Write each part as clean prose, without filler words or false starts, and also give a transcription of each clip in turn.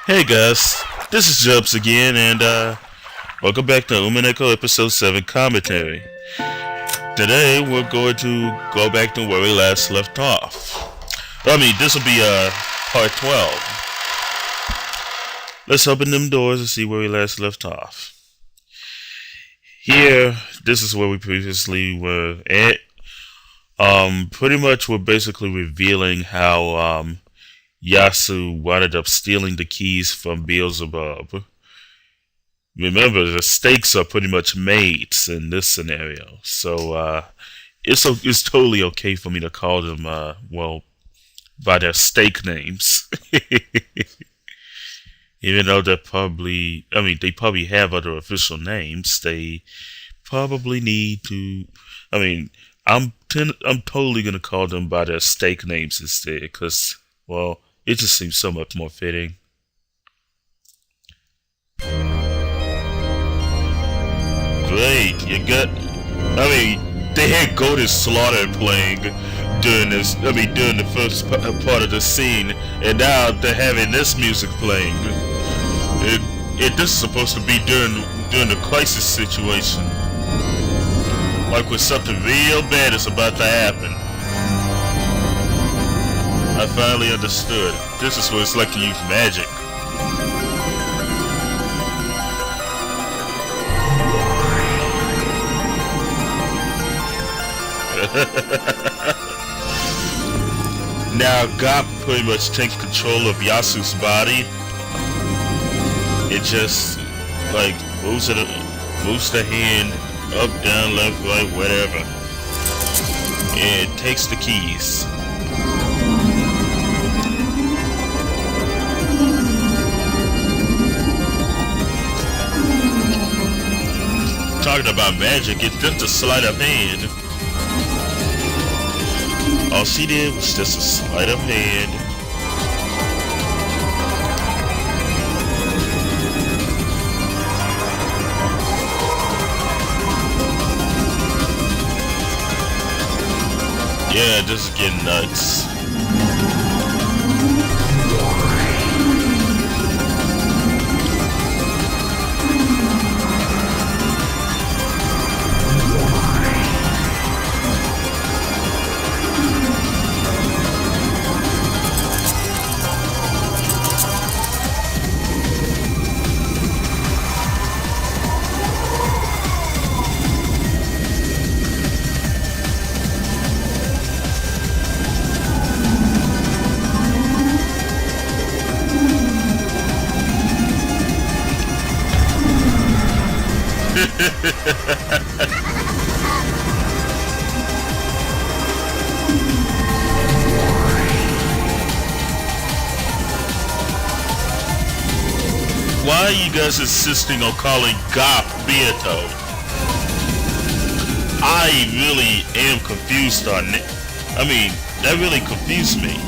Hey guys, this is Jubs again, and welcome back to Umineko Episode 7 Commentary. Today we're going to go back to where we last left off. This will be part 12. Let's open them doors and see where we last left off. Here, this is where we previously were at. Pretty much we're basically revealing how Yasu wound up stealing the keys from Beelzebub. Remember, the stakes are pretty much made in this scenario, so it's totally okay for me to call them by their stake names. Even though they probably have other official names, they probably need to. I'm totally gonna call them by their stake names instead, because it just seems so much more fitting. Great, they had Golden Slaughter playing during the first part of the scene, and now they're having this music playing. This is supposed to be during the crisis situation, like when something real bad is about to happen. I finally understood. This is what it's like to use magic. Now Gop pretty much takes control of Yasu's body. It just moves the hand up, down, left, right, whatever. And it takes the keys. Talking about magic, it's just a sleight of hand. All she did was just a sleight of hand. Yeah, this is getting nuts. Why are you guys insisting on calling Gop Beato? I really am confused on it. That really confused me.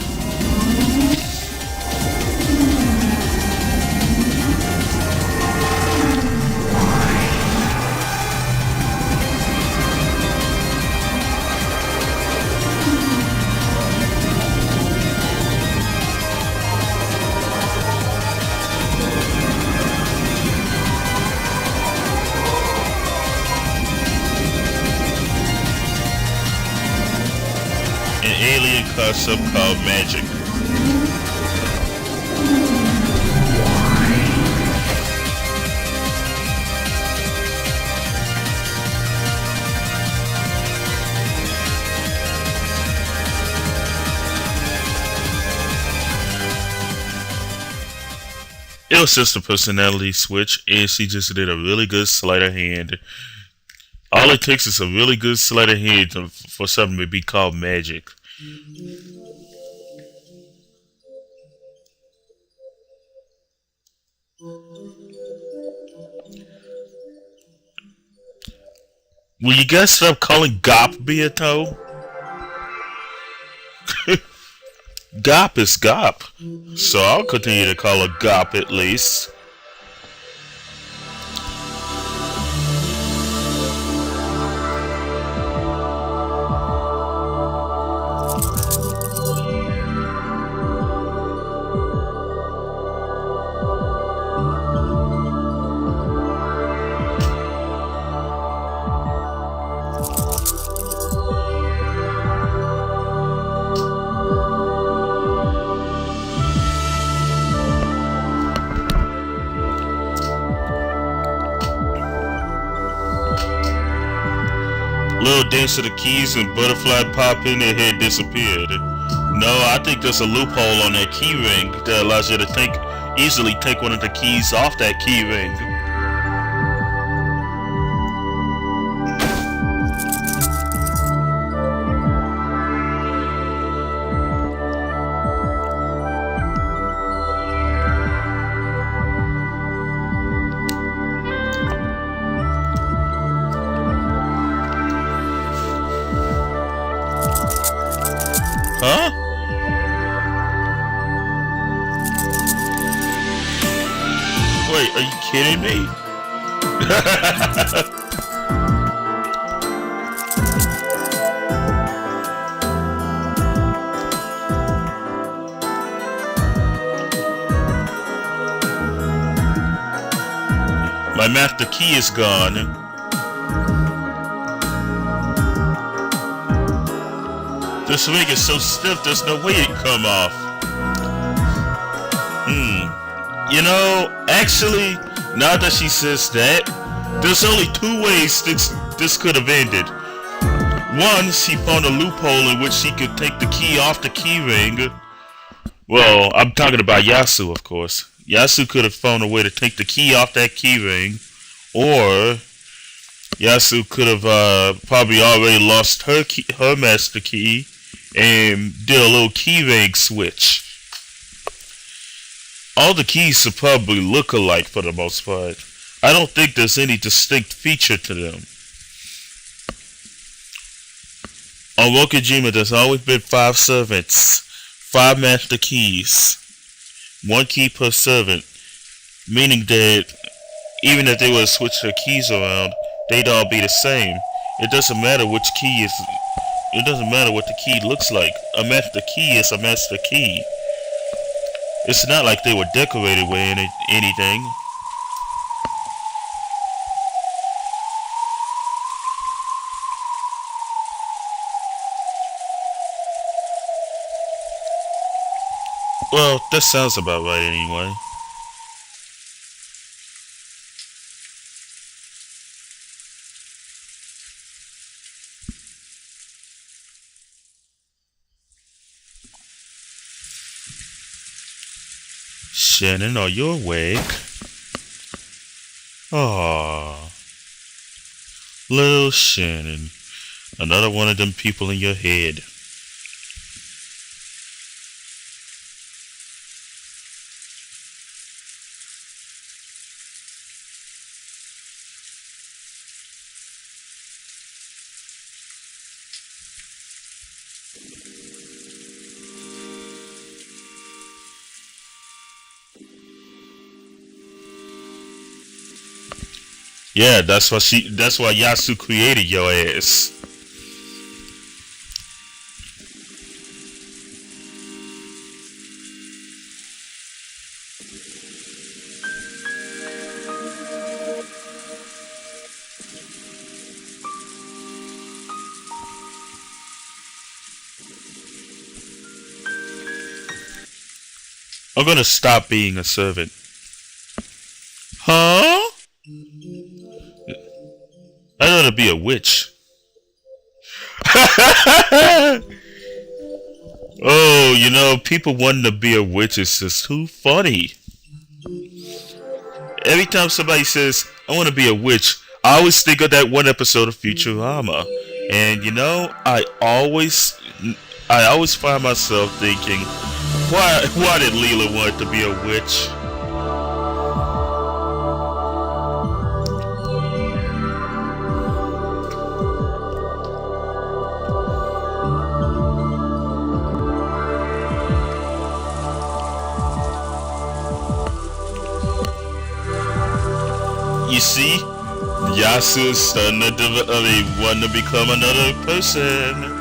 Alien concept called magic. It was just a personality switch, and she just did a really good sleight of hand. All it takes is a really good sleight of hand for something to be called magic. Will you guys stop calling Gop Beato? Gop is Gop, so I'll continue to call her Gop at least. Little dance of the keys and butterfly popping, their head disappeared. No, I think there's a loophole on that key ring that allows you to easily take one of the keys off that key ring. Huh? Wait, are you kidding me? My master key is gone. This ring is so stiff, there's no way it can come off. You know, actually, now that she says that, there's only two ways this could have ended. One, she found a loophole in which she could take the key off the key ring. Well, I'm talking about Yasu, of course. Yasu could have found a way to take the key off that key ring, or Yasu could have probably already lost her master key and did a little key ring switch. All the keys should probably look alike for the most part. I don't think there's any distinct feature to them. On Rokujima, there's always been 5 servants, 5 master keys, 1 key per servant, meaning that even if they were to switch their keys around, they'd all be the same. It doesn't matter which key is. It doesn't matter what the key looks like. A master key is a master key. It's not like they were decorated with anything. Well, that sounds about right anyway. Shannon, are you awake? Aww. Little Shannon. Another one of them people in your head. Yeah, that's why Yasu created your ass. I'm gonna stop being a servant. Huh? I ought to be a witch. Oh, you know, people wanting to be a witch is just too funny. Every time somebody says, I want to be a witch, I always think of that one episode of Futurama. And you know, I always find myself thinking, why did Leela want to be a witch? You see, Yasu is starting to want to become another person.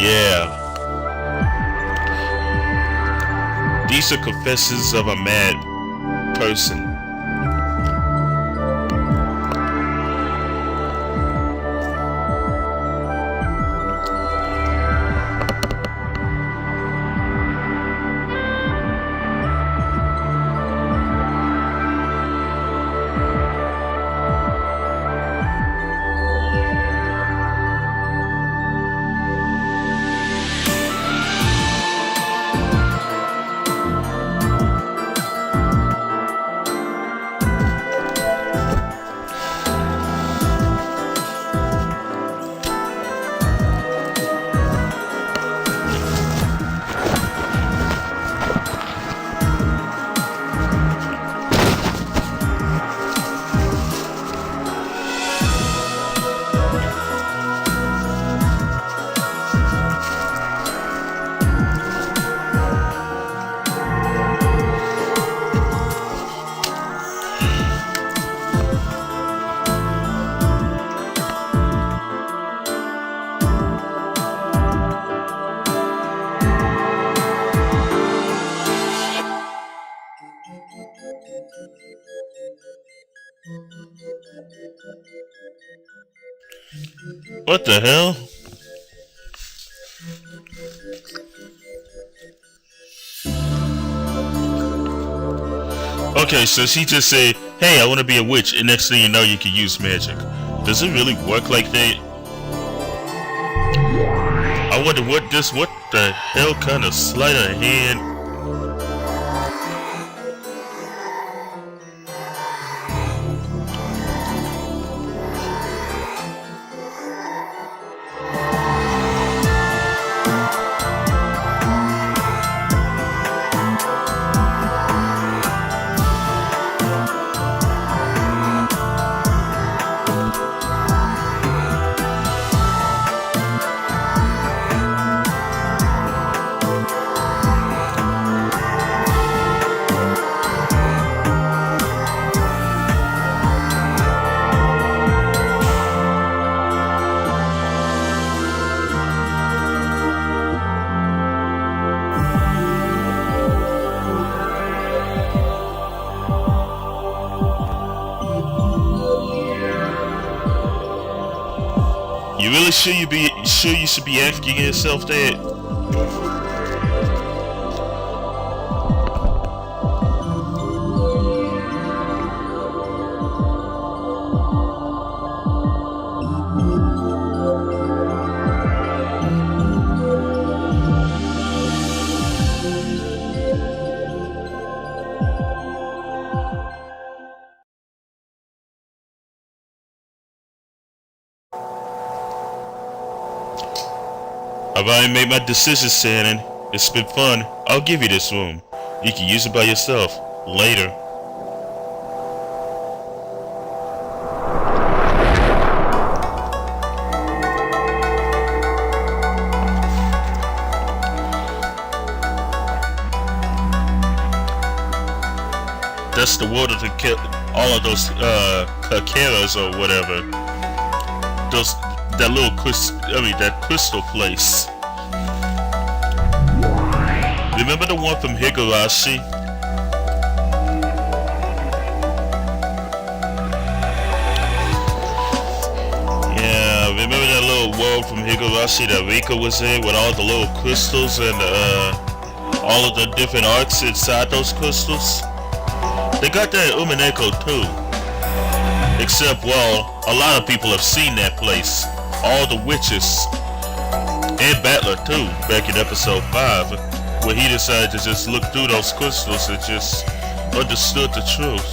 Yeah. These are confessions of a mad person. What the hell? Okay, so she just said, "Hey, I want to be a witch," and next thing you know, you can use magic. Does it really work like that? I wonder what the hell kind of sleight of hand. You really sure you should be asking yourself that? I've already made my decision, Shannon. It's been fun. I'll give you this room. You can use it by yourself. Later. That's the water to kill all of those cacaras or whatever. That crystal place. Remember the one from Higurashi? Yeah, remember that little world from Higurashi that Rika was in with all the little crystals and all of the different arts inside those crystals? They got that in Umineko too. Except, well, a lot of people have seen that place. All the witches. And Battler too, back in episode 5, where he decided to just look through those crystals and just understood the truth.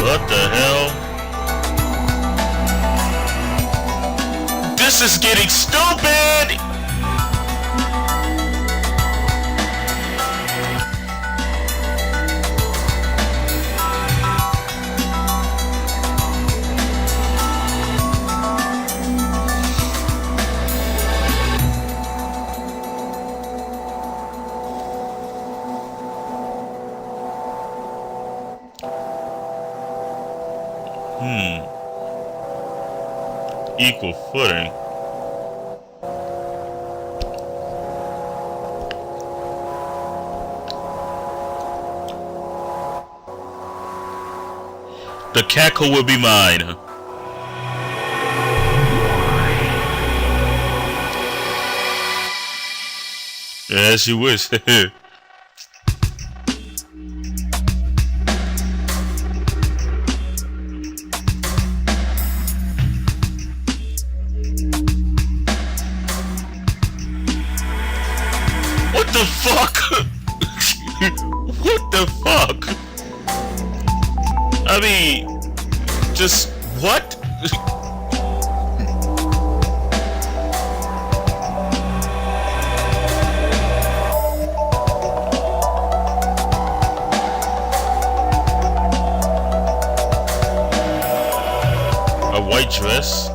What the hell? This is getting stupid! Equal footing. The cackle will be mine. As you wish. What the fuck? What the fuck? I mean, just what? A white dress?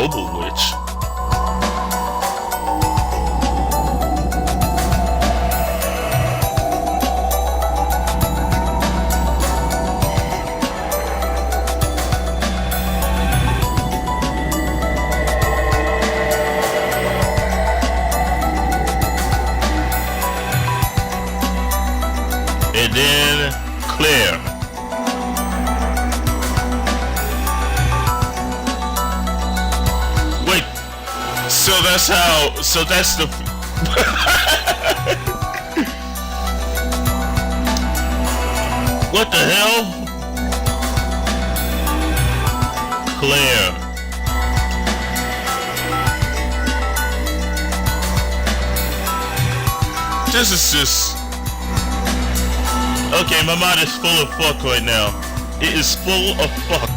Noble Witch. And then Claire. Wait, so that's how, so that's the, what the hell? Claire. This is just, okay, my mind is full of fuck right now. It is full of fuck.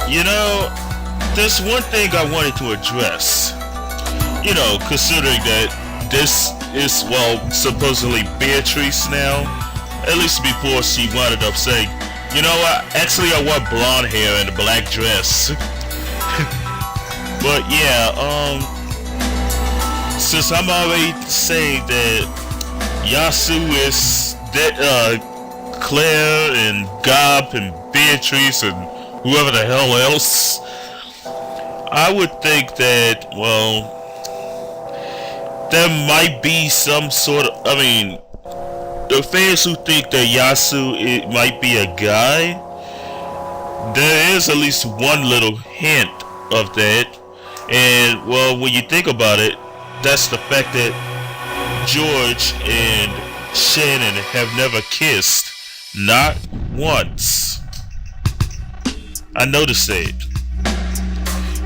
You know, there's one thing I wanted to address. You know, considering that this is, well, supposedly Beatrice now, at least before she wound up saying, you know what, actually I want blonde hair and a black dress. But yeah, since I'm already saying that Yasu is that, Claire and Gob and Beatrice and whoever the hell else, I would think that, well, there might be some sort of, I mean, the fans who think that Yasu it might be a guy, there is at least one little hint of that. And, well, when you think about it, that's the fact that George and Shannon have never kissed. Not once. I noticed it.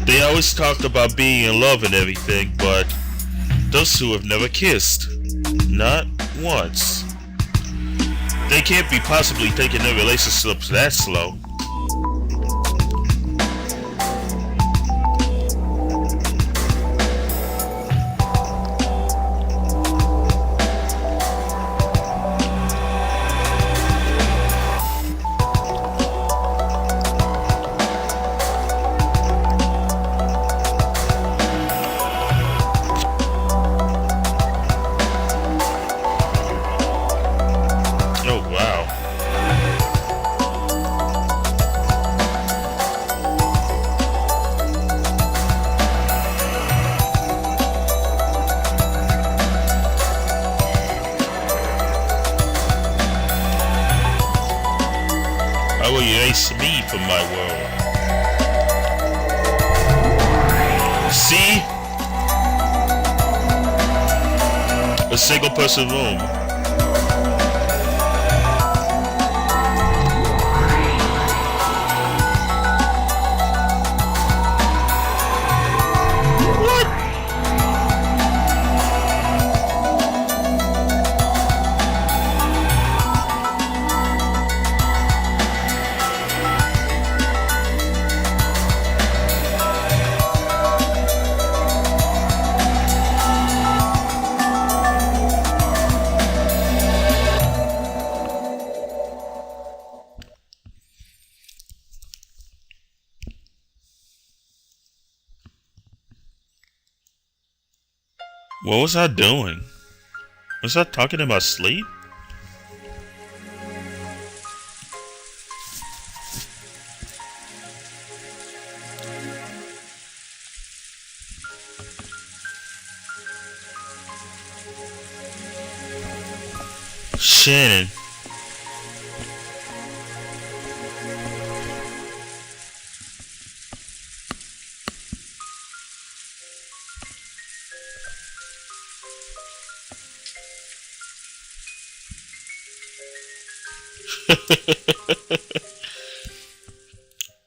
They always talked about being in love and everything, but those two have never kissed. Not once. They can't be possibly taking their relationships that slow. erase me from my world. See? A single person room. What was I doing? Was I talking in my sleep? Shannon.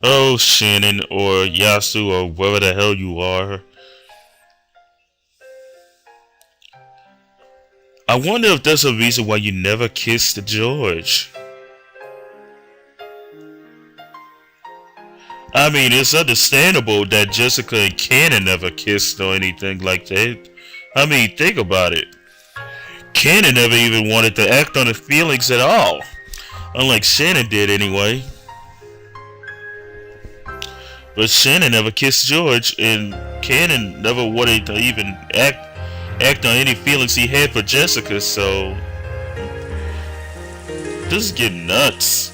Oh, Shannon or Yasu or wherever the hell you are. I wonder if there's a reason why you never kissed George. I mean, it's understandable that Jessica and Cannon never kissed or anything like that. I mean, think about it. Cannon never even wanted to act on his feelings at all. Unlike Shannon did anyway. But Shannon never kissed George, and Cannon never wanted to even act on any feelings he had for Jessica, so this is getting nuts.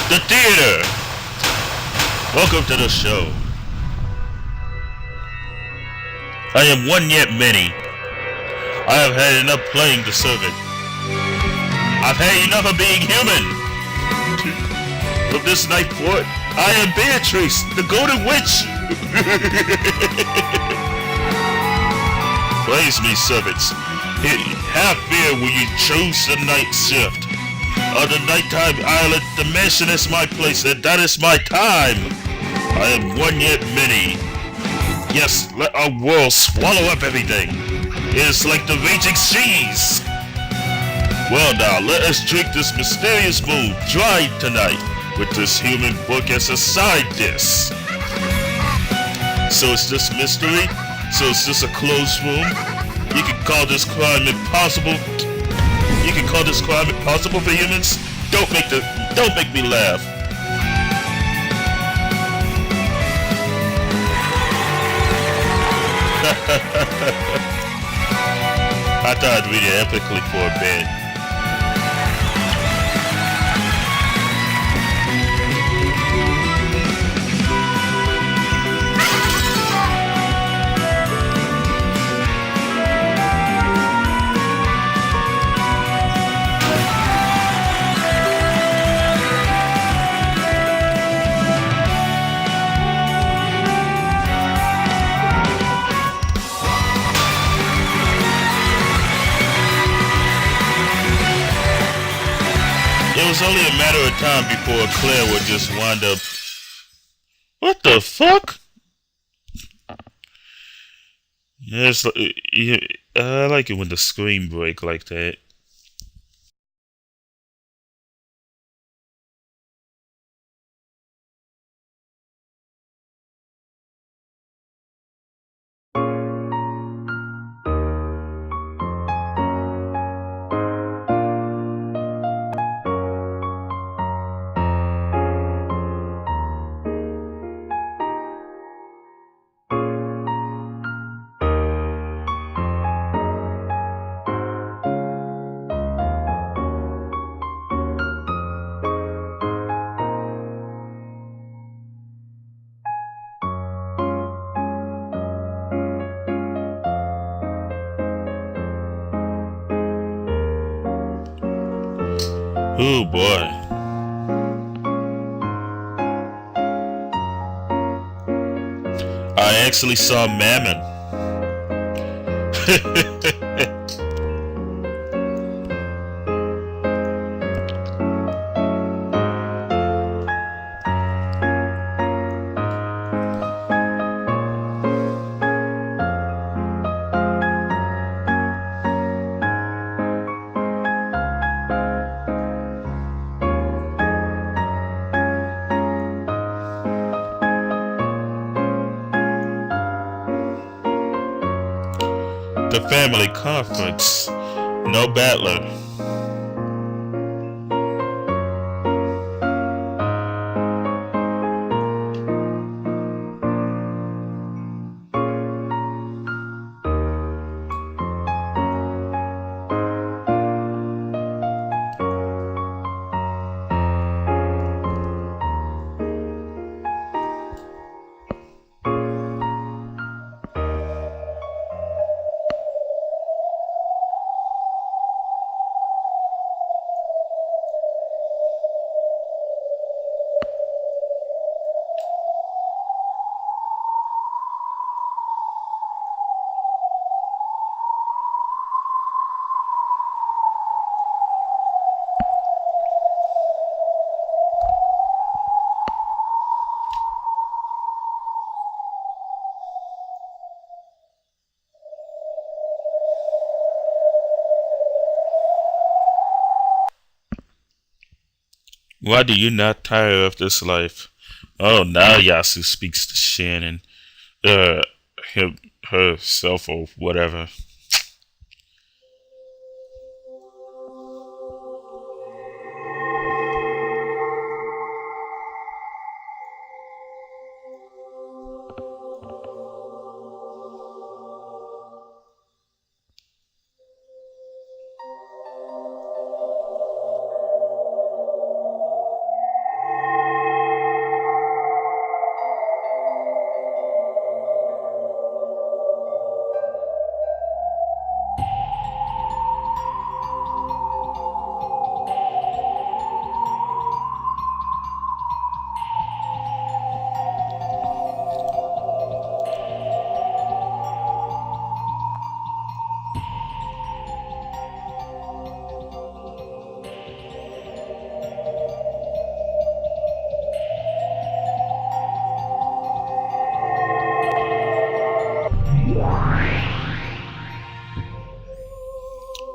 The theater! Welcome to the show. I am one yet many. I have had enough playing the servant. I've had enough of being human. From this night forth, I am Beatrice, the Golden Witch. Praise me, servants. Have fear when you choose the night shift. On the nighttime island, the mansion is my place, and that is my time. I am one yet many. Yes, let our world swallow up everything. It is like the raging seas. Well now, let us drink this mysterious moon dry tonight with this human book as a side dish. So it's just mystery? So it's just a closed room? You can call this crime impossible? You can call this crime impossible for humans? Don't make me laugh. I thought I'd read it epically for a bit. It was only a matter of time before Claire would just wind up. What the fuck? Yes, I like it when the screen break like that. Oh boy. I actually saw Mammon. The family conference. No battler. Why do you not tire of this life? Oh, now Yasu speaks to Shannon. Him, herself, or whatever.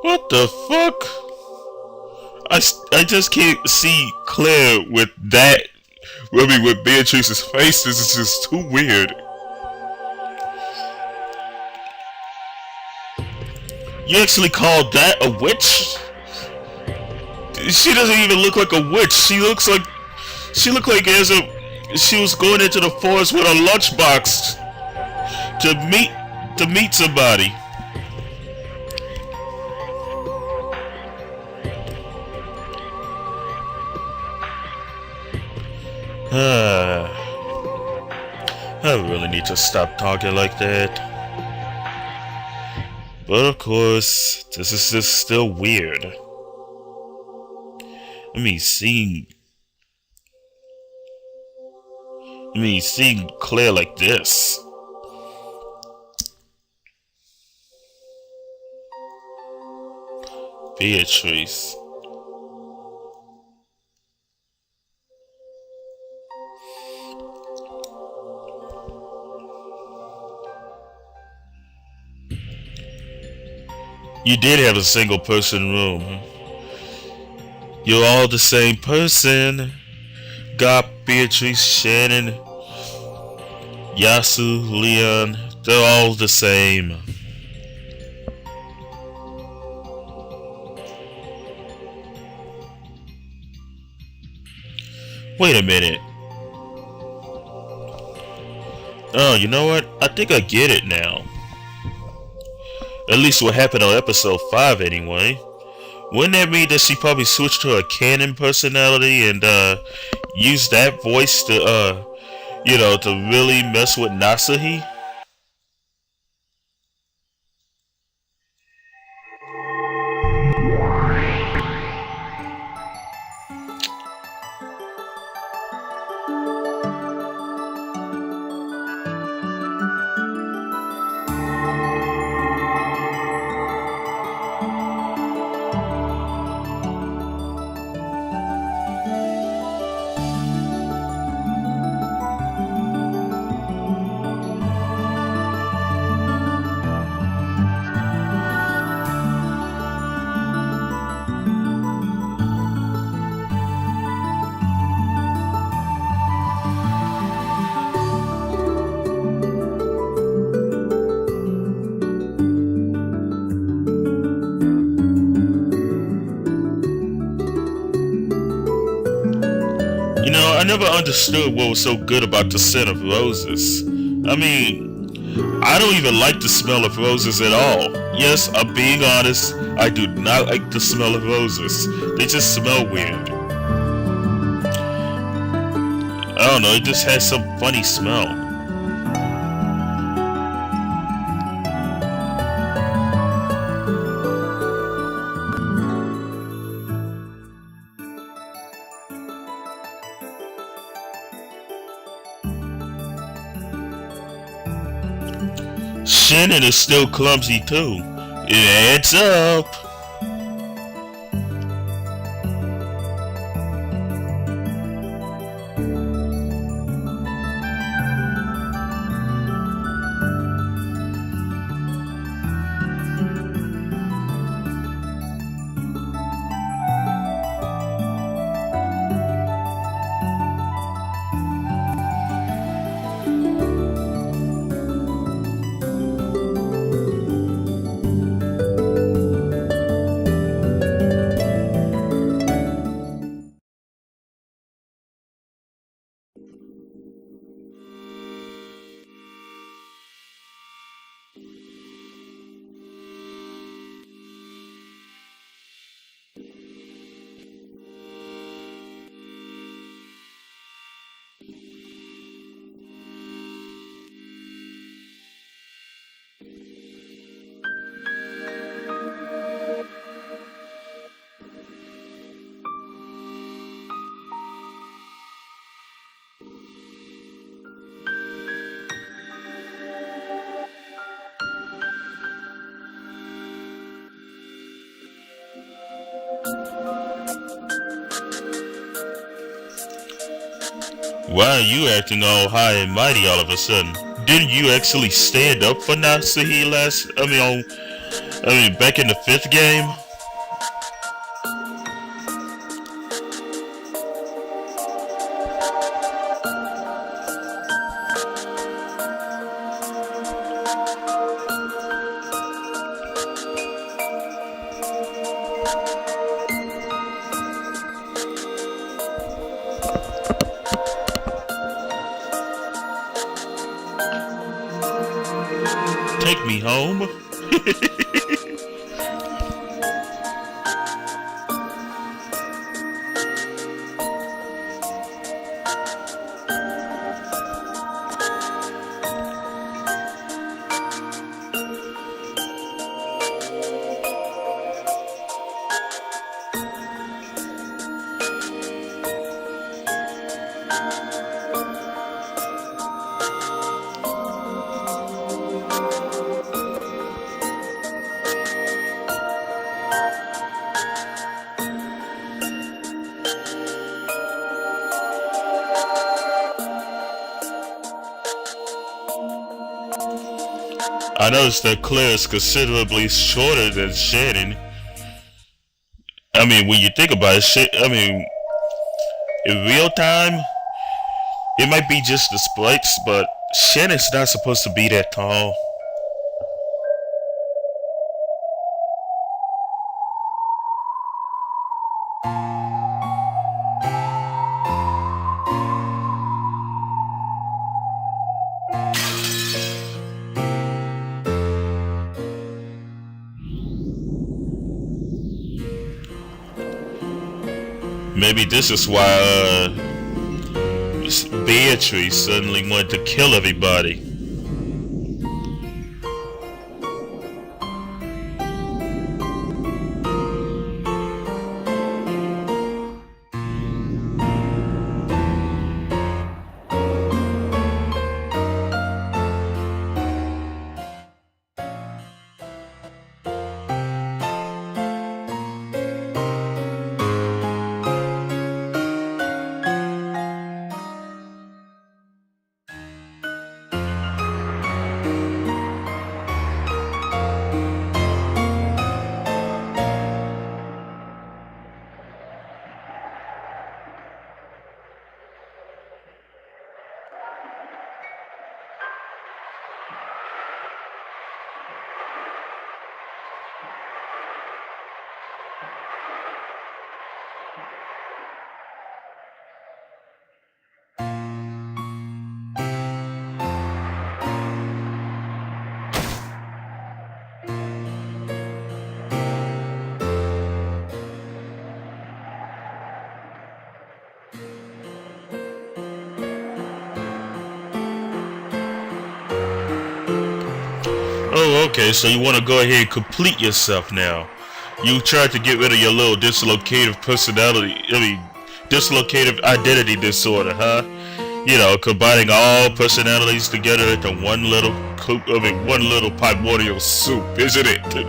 What the fuck? I just can't see clear with that. I mean, with Beatrice's face, this is just too weird. You actually called that a witch? She doesn't even look like a witch. She looked like as if she was going into the forest with a lunchbox to meet somebody. I really need to stop talking like that. But of course, this is just still weird. Seeing Claire like this. Beatrice. You did have a single person room. You're all the same person. God, Beatrice, Shannon, Yasu, Leon, they're all the same. Wait a minute. Oh, you know what? I think I get it now. At least what happened on episode 5 anyway. Wouldn't that mean that she probably switched to a canon personality and used that voice to to really mess with Nasahi? I never understood what was so good about the scent of roses. I mean, I don't even like the smell of roses at all. Yes, I'm being honest. I do not like the smell of roses. They just smell weird. I don't know, it just has some funny smell. Shannon is still clumsy too. It adds up. Why are you acting all high and mighty all of a sudden? Didn't you actually stand up for Nasuhi last? Back in the fifth game? Take me home? I noticed that Claire is considerably shorter than Shannon. When you think about it, in real time, it might be just the sprites, but Shannon's not supposed to be that tall. Maybe this is why Beatrice suddenly wanted to kill everybody. Okay, so you want to go ahead and complete yourself now. You tried to get rid of your little dislocative personality, dislocative identity disorder, huh? You know, combining all personalities together into one little one little primordial soup, isn't it?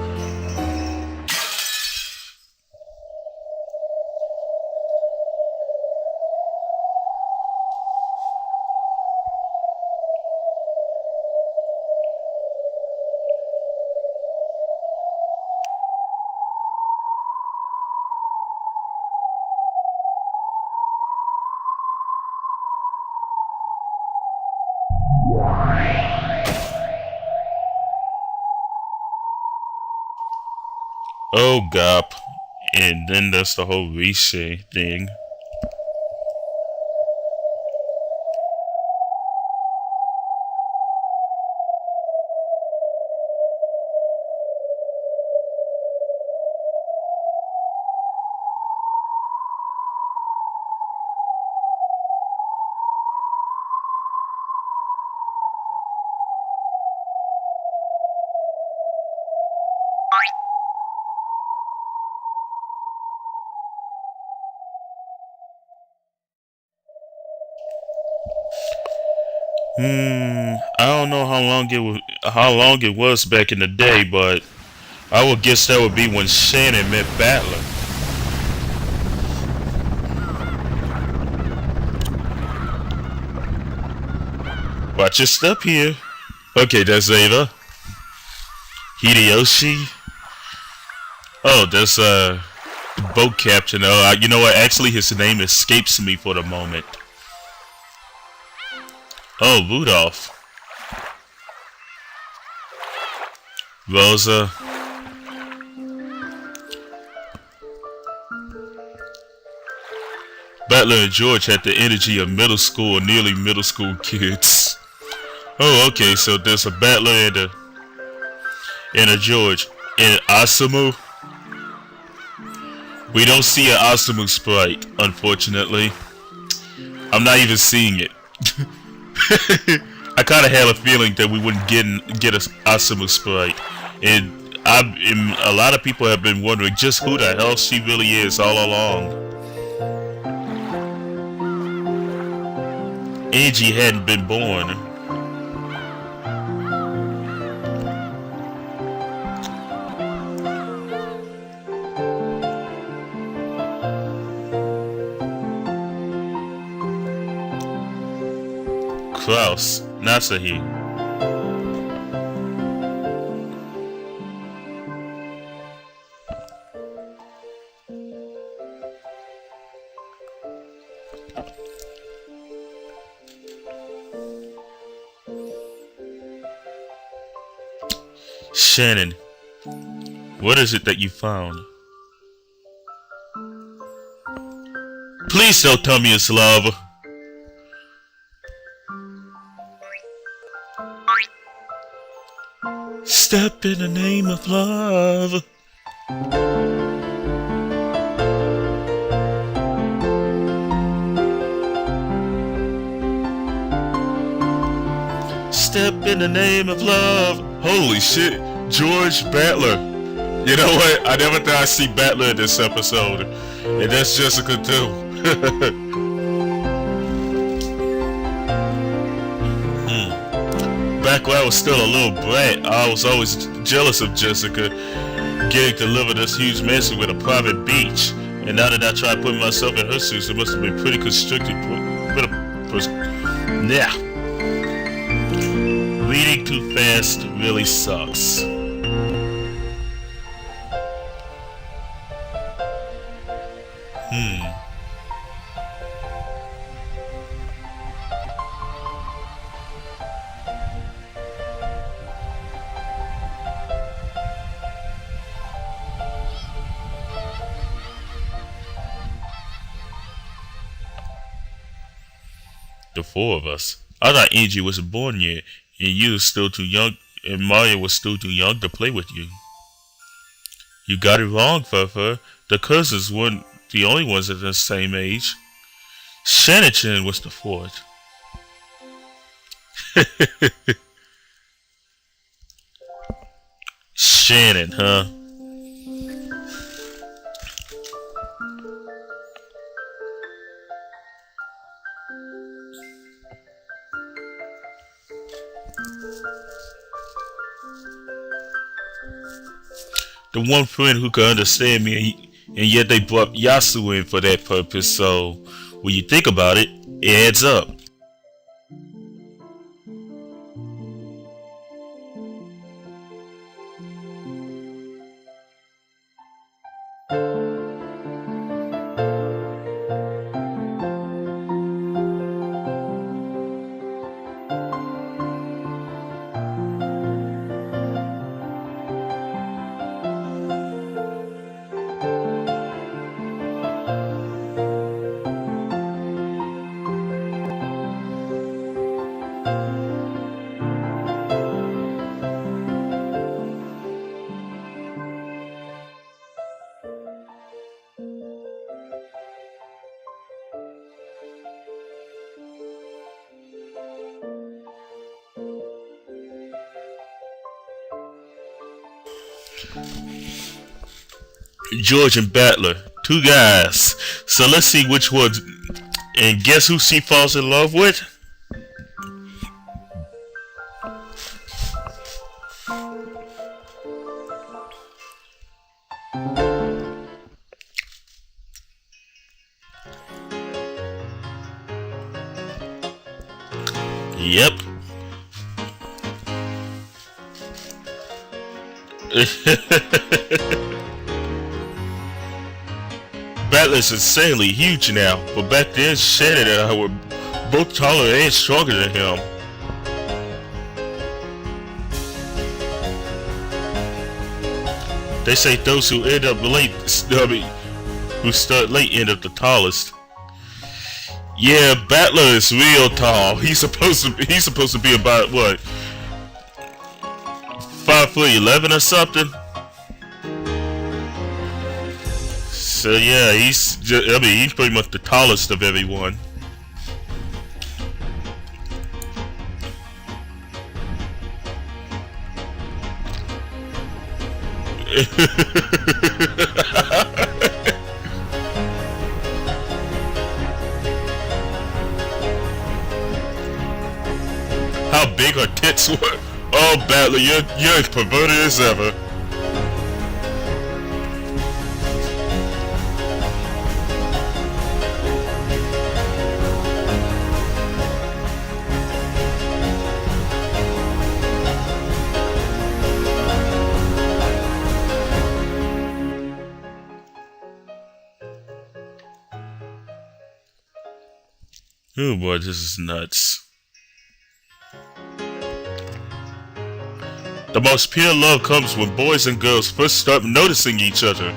Oh, gop. And then that's the whole Riche thing. I don't know how long it was back in the day, but I would guess that would be when Shannon met Battler. Watch your step here. Okay, that's Ava. Hideyoshi. Oh, that's the boat captain. Oh, you know what? Actually, his name escapes me for the moment. Oh, Rudolph. Rosa. Butler and George had the energy of middle school or nearly middle school kids. Oh, okay, so there's a Butler and a George. And Asamu. We don't see an Asamu sprite, unfortunately. I'm not even seeing it. I kind of had a feeling that we wouldn't get an Asamu sprite, and a lot of people have been wondering just who the hell she really is all along. Angie hadn't been born. Klaus, Nasahi. Shannon, what is it that you found? Please don't tell me it's love. Step in the name of love. Step in the name of love. Holy shit, George Battler. You know what? I never thought I'd see Battler in this episode. And that's Jessica too. Back when I was still a little brat, I was always jealous of Jessica getting to live in this huge mansion with a private beach. And now that I try to put myself in her shoes, it must have been pretty constricting. Yeah. Reading too fast really sucks. The four of us. I thought Angie wasn't born yet, and you were still too young, and Mario was still too young to play with you. You got it wrong, Furfur. The cousins weren't the only ones at the same age. Shannon was the fourth. Shannon, huh? The one friend who could understand me, and yet they brought Yasu in for that purpose. So when you think about it, it adds up. George and Battler, two guys. So let's see which one. And guess who she falls in love with? Yep. Battler's insanely huge now, but back then Shannon and I were both taller and stronger than him. They say those who end up late, who start late end up the tallest. Yeah, Battler is real tall. He's supposed to be about what, 5'11" or something. So yeah, he's pretty much the tallest of everyone. How big her tits were. Oh, Battler, you're as perverted as ever. Oh boy, this is nuts. The most pure love comes when boys and girls first start noticing each other.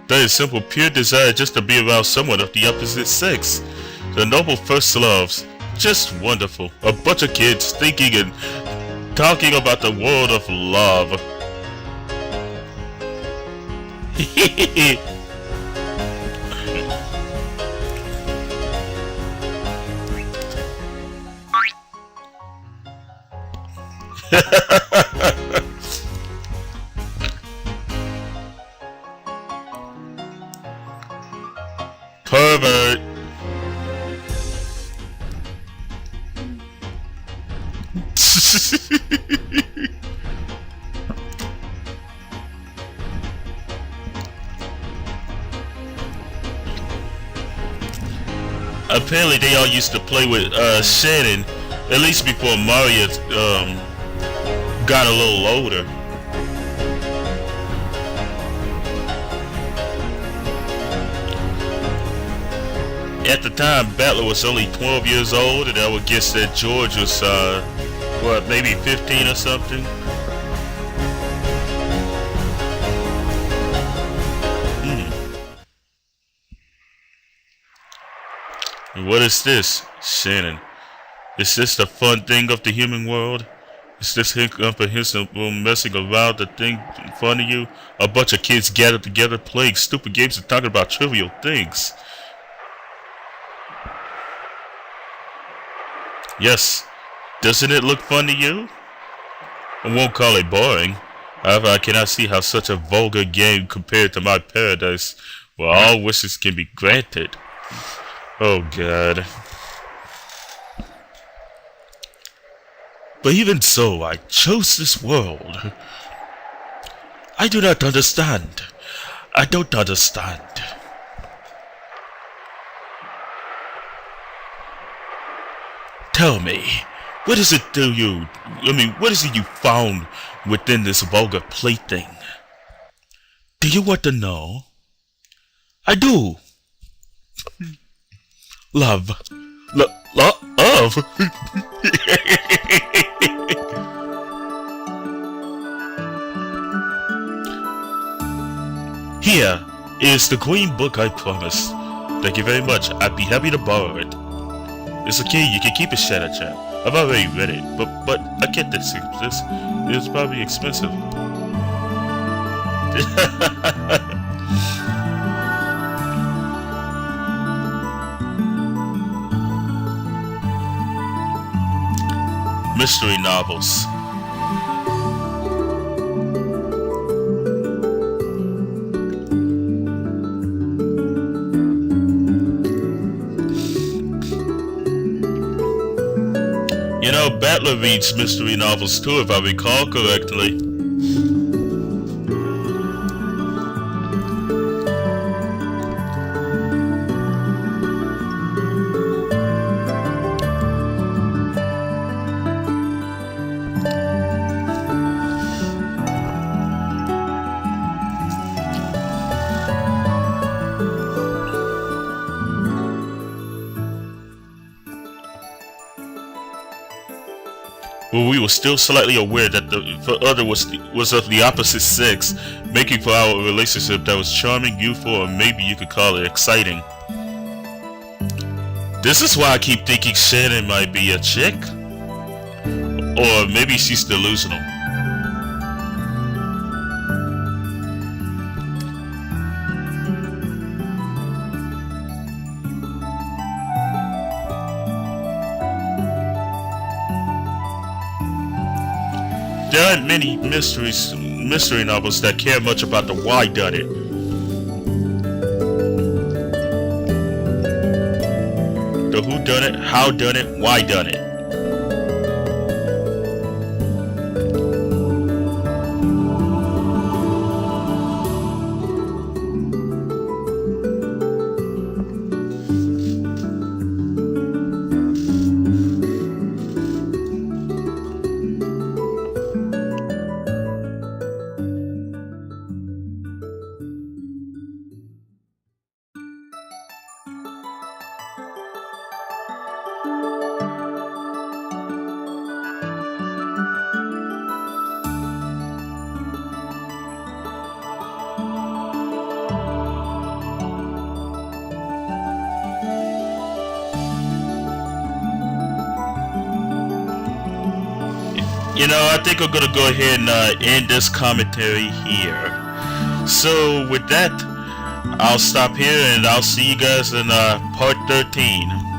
That is simple, pure desire just to be around someone of the opposite sex. The noble first loves. Just wonderful. A bunch of kids thinking and talking about the world of love. Pervert. Apparently they all used to play with Shannon, at least before Mario got a little older. At the time, Battler was only 12 years old, and I would guess that George was, what, maybe 15 or something? What is this, Shannon? Is this the fun thing of the human world? Is this incomprehensible messing around the thing fun to you? A bunch of kids gathered together playing stupid games and talking about trivial things. Yes. Doesn't it look fun to you? I won't call it boring. However, I cannot see how such a vulgar game compared to my paradise, where all wishes can be granted. Oh God. But even so, I chose this world. I do not understand. I don't understand. Tell me, what is it what is it you found within this vulgar plaything? Do you want to know? I do. Love. Love? Here is the green book I promised. Thank you very much. I'd be happy to borrow it. It's okay, you can keep it, Shadow Chat. I've already read it, but I get this. It's probably expensive. Mystery novels. You know, Battler reads mystery novels too, if I recall correctly. But we were still slightly aware that the other was of the opposite sex, making for our relationship that was charming, youthful, or maybe you could call it exciting. This is why I keep thinking Shannon might be a chick. Or maybe she's delusional. There aren't many mystery novels that care much about the why done it. The who done it, how done it, why done it. You know, I think I'm gonna go ahead and end this commentary here. So with that, I'll stop here and I'll see you guys in part 13.